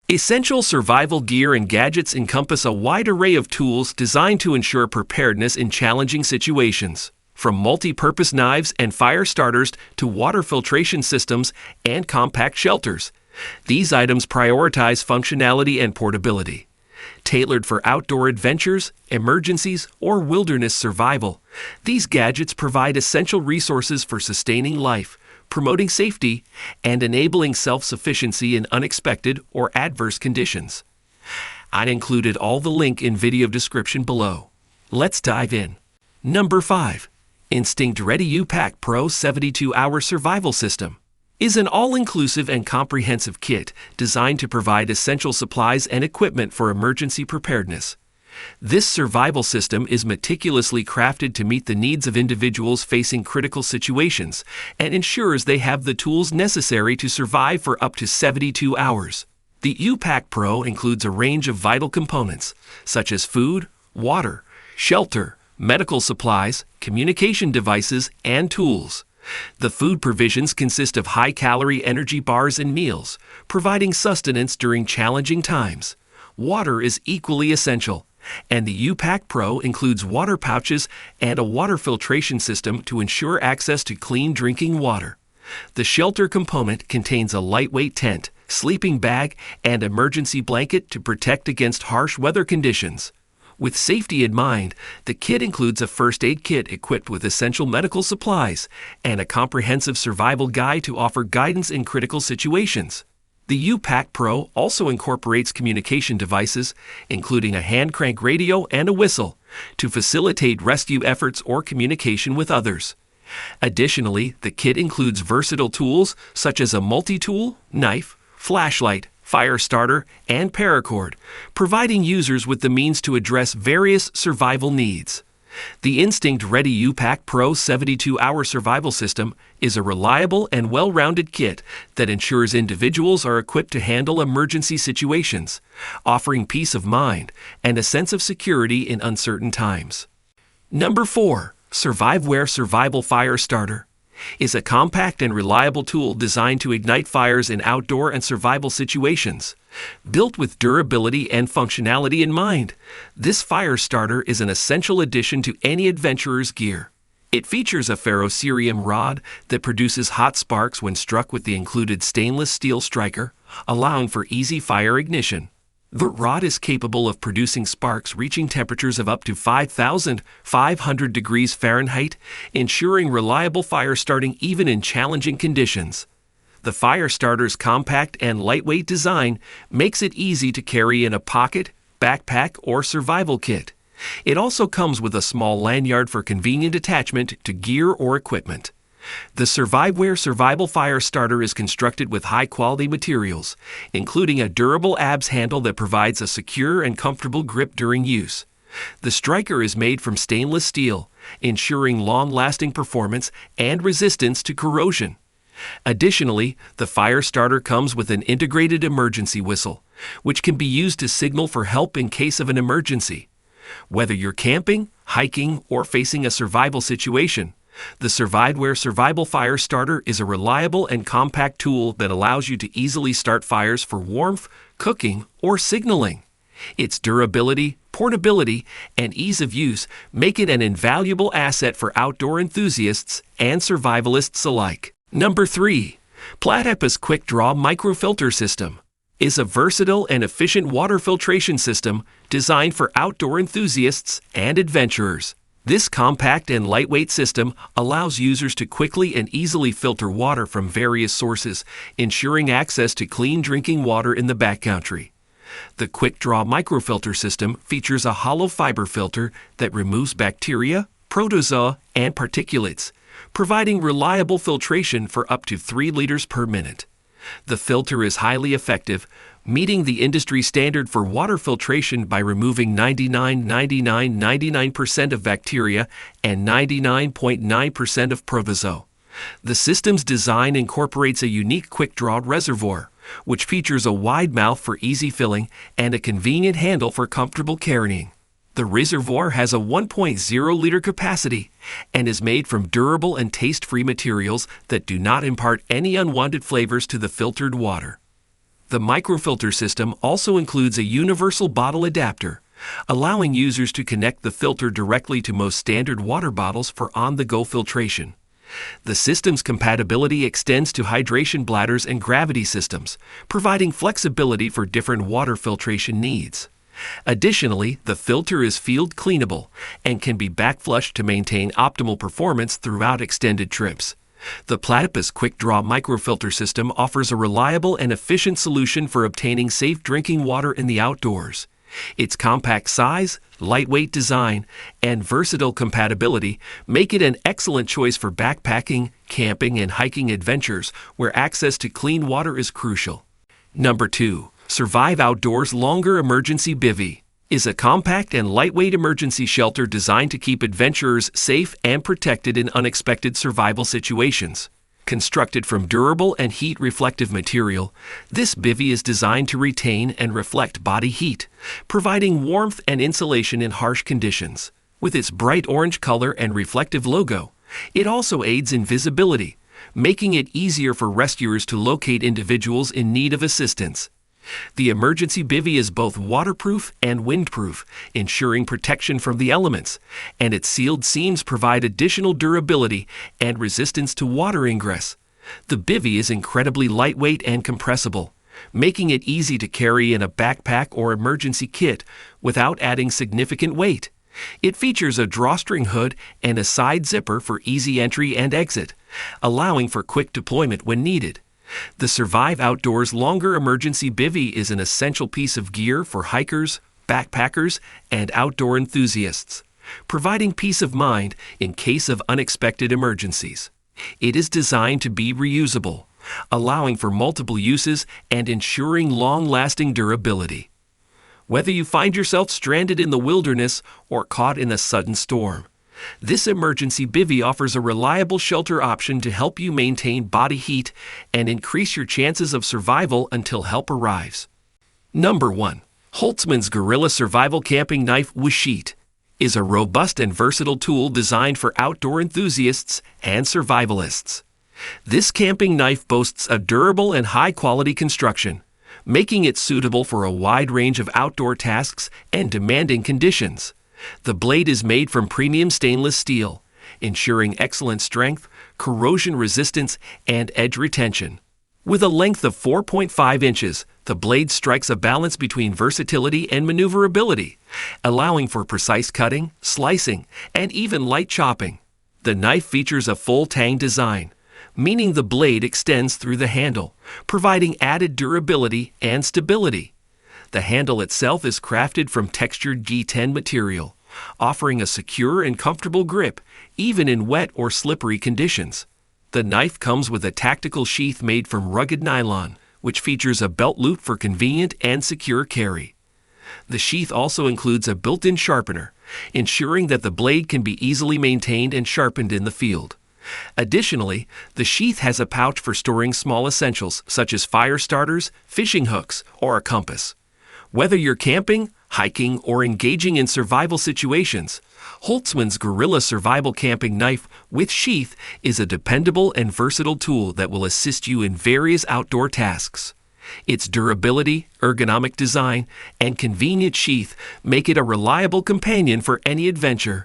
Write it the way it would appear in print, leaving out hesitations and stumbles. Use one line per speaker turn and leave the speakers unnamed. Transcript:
Essential survival gear and gadgets encompass a wide array of tools designed to ensure preparedness in challenging situations, from multi-purpose knives and fire starters to water filtration systems and compact shelters. These items prioritize functionality and portability. Tailored for outdoor adventures, emergencies, or wilderness survival, these gadgets provide essential resources for sustaining life, promoting safety, and enabling self-sufficiency in unexpected or adverse conditions. I included all the link in video description below. Let's dive in. Number 5. Instinct Ready u-pak Pro 72-Hour Survival System is an all-inclusive and comprehensive kit designed to provide essential supplies and equipment for emergency preparedness. This survival system is meticulously crafted to meet the needs of individuals facing critical situations and ensures they have the tools necessary to survive for up to 72 hours. The u-pak Pro includes a range of vital components, such as food, water, shelter, medical supplies, communication devices, and tools. The food provisions consist of high-calorie energy bars and meals, providing sustenance during challenging times. Water is equally essential, and the u-pak Pro includes water pouches and a water filtration system to ensure access to clean drinking water. The shelter component contains a lightweight tent, sleeping bag, and emergency blanket to protect against harsh weather conditions. With safety in mind, the kit includes a first aid kit equipped with essential medical supplies and a comprehensive survival guide to offer guidance in critical situations. The u-pak Pro also incorporates communication devices, including a hand crank radio and a whistle, to facilitate rescue efforts or communication with others. Additionally, the kit includes versatile tools such as a multi-tool, knife, flashlight, fire starter, and paracord, providing users with the means to address various survival needs. The Instinct Ready u-pak Pro 72-Hour Survival System is a reliable and well-rounded kit that ensures individuals are equipped to handle emergency situations, offering peace of mind and a sense of security in uncertain times. Number 4. Surviveware Survival Fire Starter is a compact and reliable tool designed to ignite fires in outdoor and survival situations. Built with durability and functionality in mind, this fire starter is an essential addition to any adventurer's gear. It features a ferrocerium rod that produces hot sparks when struck with the included stainless steel striker, allowing for easy fire ignition. The rod is capable of producing sparks reaching temperatures of up to 5,500 degrees Fahrenheit, ensuring reliable fire starting even in challenging conditions. The fire starter's compact and lightweight design makes it easy to carry in a pocket, backpack, or survival kit. It also comes with a small lanyard for convenient attachment to gear or equipment. The Surviveware Survival Fire Starter is constructed with high-quality materials, including a durable ABS handle that provides a secure and comfortable grip during use. The striker is made from stainless steel, ensuring long-lasting performance and resistance to corrosion. Additionally, the fire starter comes with an integrated emergency whistle, which can be used to signal for help in case of an emergency. Whether you're camping, hiking, or facing a survival situation, the Surviveware Survival Fire Starter is a reliable and compact tool that allows you to easily start fires for warmth, cooking, or signaling. Its durability, portability, and ease of use make it an invaluable asset for outdoor enthusiasts and survivalists alike. Number 3. Platypus quickdraw microfilter system is a versatile and efficient water filtration system designed for outdoor enthusiasts and adventurers. This compact and lightweight system allows users to quickly and easily filter water from various sources, ensuring access to clean drinking water in the backcountry. The quickdraw microfilter system features a hollow fiber filter that removes bacteria, protozoa, and particulates, providing reliable filtration for up to 3 liters per minute. The filter is highly effective, meeting the industry standard for water filtration by removing 99% of bacteria and 99.9% of protozoa. The system's design incorporates a unique quick-draw reservoir, which features a wide mouth for easy filling and a convenient handle for comfortable carrying. The reservoir has a 1.0-liter capacity and is made from durable and taste-free materials that do not impart any unwanted flavors to the filtered water. The microfilter system also includes a universal bottle adapter, allowing users to connect the filter directly to most standard water bottles for on-the-go filtration. The system's compatibility extends to hydration bladders and gravity systems, providing flexibility for different water filtration needs. Additionally, the filter is field cleanable and can be backflushed to maintain optimal performance throughout extended trips. The Platypus quickdraw microfilter system offers a reliable and efficient solution for obtaining safe drinking water in the outdoors. Its compact size, lightweight design, and versatile compatibility make it an excellent choice for backpacking, camping, and hiking adventures where access to clean water is crucial. Number 2. Surviveware Longer Emergency Bivvy is a compact and lightweight emergency shelter designed to keep adventurers safe and protected in unexpected survival situations. Constructed from durable and heat-reflective material, this bivvy is designed to retain and reflect body heat, providing warmth and insulation in harsh conditions. With its bright orange color and reflective logo, it also aids in visibility, making it easier for rescuers to locate individuals in need of assistance. The emergency bivvy is both waterproof and windproof, ensuring protection from the elements, and its sealed seams provide additional durability and resistance to water ingress. The bivvy is incredibly lightweight and compressible, making it easy to carry in a backpack or emergency kit without adding significant weight. It features a drawstring hood and a side zipper for easy entry and exit, allowing for quick deployment when needed. The Surviveware Longer Emergency Bivvy is an essential piece of gear for hikers, backpackers, and outdoor enthusiasts, providing peace of mind in case of unexpected emergencies. It is designed to be reusable, allowing for multiple uses and ensuring long-lasting durability. Whether you find yourself stranded in the wilderness or caught in a sudden storm, this emergency bivvy offers a reliable shelter option to help you maintain body heat and increase your chances of survival until help arrives. Number 1. Holtzman's Gorilla Survival Camping Knife with Sheat is a robust and versatile tool designed for outdoor enthusiasts and survivalists. This camping knife boasts a durable and high-quality construction, making it suitable for a wide range of outdoor tasks and demanding conditions. The blade is made from premium stainless steel, ensuring excellent strength, corrosion resistance, and edge retention. With a length of 4.5 inches, the blade strikes a balance between versatility and maneuverability, allowing for precise cutting, slicing, and even light chopping. The knife features a full tang design, meaning the blade extends through the handle, providing added durability and stability. The handle itself is crafted from textured G10 material, offering a secure and comfortable grip, even in wet or slippery conditions. The knife comes with a tactical sheath made from rugged nylon, which features a belt loop for convenient and secure carry. The sheath also includes a built-in sharpener, ensuring that the blade can be easily maintained and sharpened in the field. Additionally, the sheath has a pouch for storing small essentials such as fire starters, fishing hooks, or a compass. Whether you're camping, hiking, or engaging in survival situations, Holtzman's Gorilla Survival Camping Knife with Sheath is a dependable and versatile tool that will assist you in various outdoor tasks. Its durability, ergonomic design, and convenient sheath make it a reliable companion for any adventure.